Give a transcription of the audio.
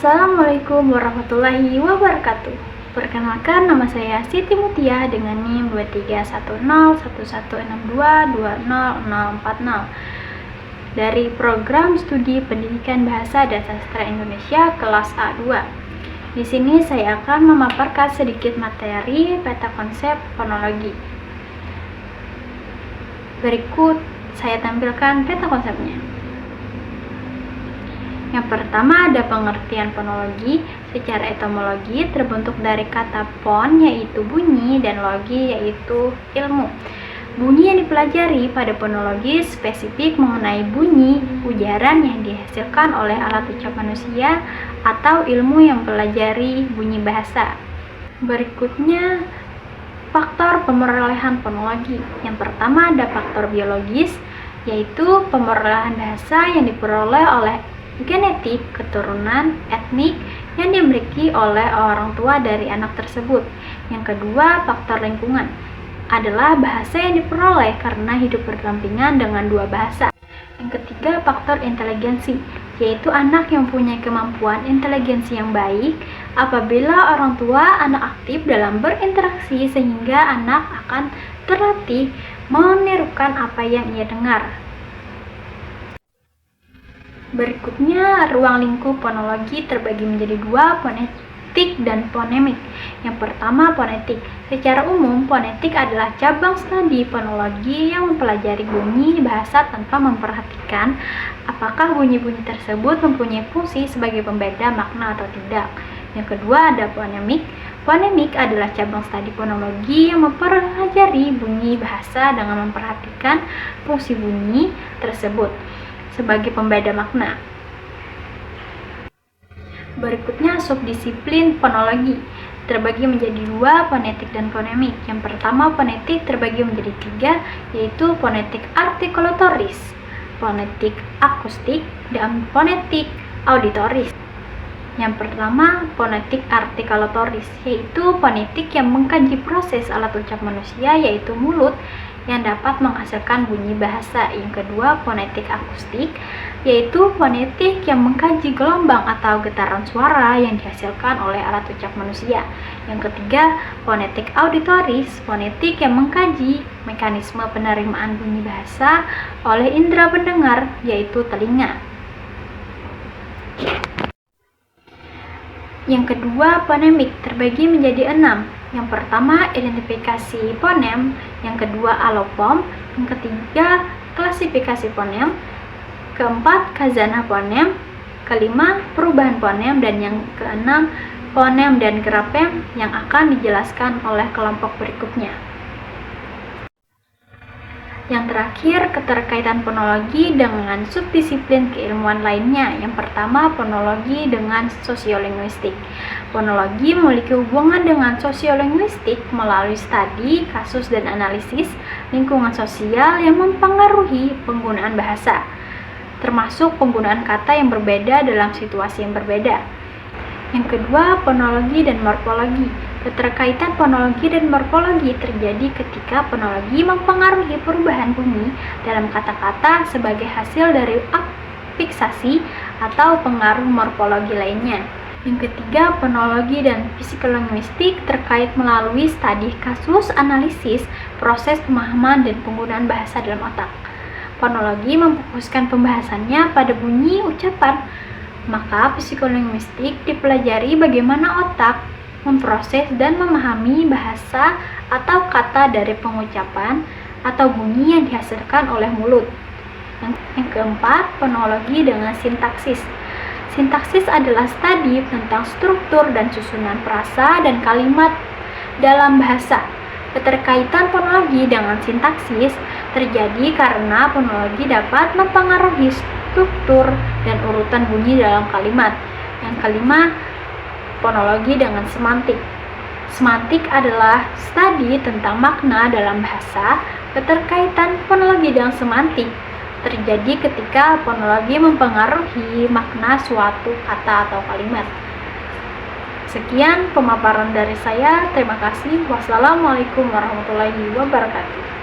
Assalamualaikum warahmatullahi wabarakatuh. Perkenalkan, nama saya Siti Mutia dengan NIM 231011622040 dari Program Studi Pendidikan Bahasa dan Sastra Indonesia kelas A2. Di sini saya akan memaparkan sedikit materi peta konsep fonologi. Berikut saya tampilkan peta konsepnya. Yang pertama ada pengertian fonologi. Secara etimologi terbentuk dari kata fon yaitu bunyi dan logi yaitu ilmu. Bunyi yang dipelajari pada fonologi spesifik mengenai bunyi ujaran yang dihasilkan oleh alat ucap manusia atau ilmu yang mempelajari bunyi bahasa. Berikutnya faktor pemerolehan fonologi. Yang pertama ada faktor biologis, yaitu pemerolehan bahasa yang diperoleh oleh genetik, keturunan, etnik yang dimiliki oleh orang tua dari anak tersebut. Yang kedua, faktor lingkungan adalah bahasa yang diperoleh karena hidup berdampingan dengan dua bahasa. Yang ketiga, faktor inteligensi, yaitu anak yang punya kemampuan inteligensi yang baik apabila orang tua anak aktif dalam berinteraksi sehingga anak akan terlatih menirukan apa yang ia dengar. Berikutnya, ruang lingkup fonologi terbagi menjadi dua, fonetik dan fonemik. Yang pertama, fonetik. Secara umum, fonetik adalah cabang studi fonologi yang mempelajari bunyi bahasa tanpa memperhatikan apakah bunyi-bunyi tersebut mempunyai fungsi sebagai pembeda makna atau tidak. Yang kedua, ada fonemik. Fonemik adalah cabang studi fonologi yang mempelajari bunyi bahasa dengan memperhatikan fungsi bunyi tersebut sebagai pembeda makna. Berikutnya, subdisiplin fonologi terbagi menjadi dua, fonetik dan fonemik. Yang pertama, fonetik terbagi menjadi tiga, yaitu fonetik artikulatoris, fonetik akustik, dan fonetik auditoris. Yang pertama, fonetik artikulatoris, yaitu fonetik yang mengkaji proses alat ucap manusia, yaitu mulut, yang dapat menghasilkan bunyi bahasa. Yang kedua, fonetik akustik, yaitu fonetik yang mengkaji gelombang atau getaran suara yang dihasilkan oleh alat ucap manusia. Yang ketiga, fonetik auditoris, fonetik yang mengkaji mekanisme penerimaan bunyi bahasa oleh indera pendengar, yaitu telinga. Yang kedua, fonemik terbagi menjadi 6. Yang pertama, identifikasi fonem. Yang kedua, alofom. Yang ketiga, klasifikasi fonem. Keempat, khazanah fonem. Kelima, perubahan fonem. Dan yang keenam, fonem dan grafem yang akan dijelaskan oleh kelompok berikutnya. Yang terakhir, keterkaitan fonologi dengan subdisiplin keilmuan lainnya. Yang pertama, fonologi dengan sosiolinguistik. Fonologi memiliki hubungan dengan sosiolinguistik melalui studi, kasus, dan analisis lingkungan sosial yang mempengaruhi penggunaan bahasa, termasuk penggunaan kata yang berbeda dalam situasi yang berbeda. Yang kedua, fonologi dan morfologi. Keterkaitan fonologi dan morfologi terjadi ketika fonologi mempengaruhi perubahan bunyi dalam kata-kata sebagai hasil dari afiksasi atau pengaruh morfologi lainnya. Yang ketiga, fonologi dan psikolinguistik terkait melalui studi kasus, analisis, proses pemahaman, dan penggunaan bahasa dalam otak. Fonologi memfokuskan pembahasannya pada bunyi ucapan, maka psikolinguistik dipelajari bagaimana otak memproses dan memahami bahasa atau kata dari pengucapan atau bunyi yang dihasilkan oleh mulut. Yang keempat, fonologi dengan sintaksis. Sintaksis adalah studi tentang struktur dan susunan frasa dan kalimat dalam bahasa. Keterkaitan fonologi dengan sintaksis terjadi karena fonologi dapat mempengaruhi struktur dan urutan bunyi dalam kalimat. Yang kelima, fonologi dengan semantik. Semantik adalah studi tentang makna dalam bahasa. Keterkaitan fonologi dengan semantik terjadi ketika fonologi mempengaruhi makna suatu kata atau kalimat. Sekian pemaparan dari saya. Terima kasih. Wassalamualaikum warahmatullahi wabarakatuh.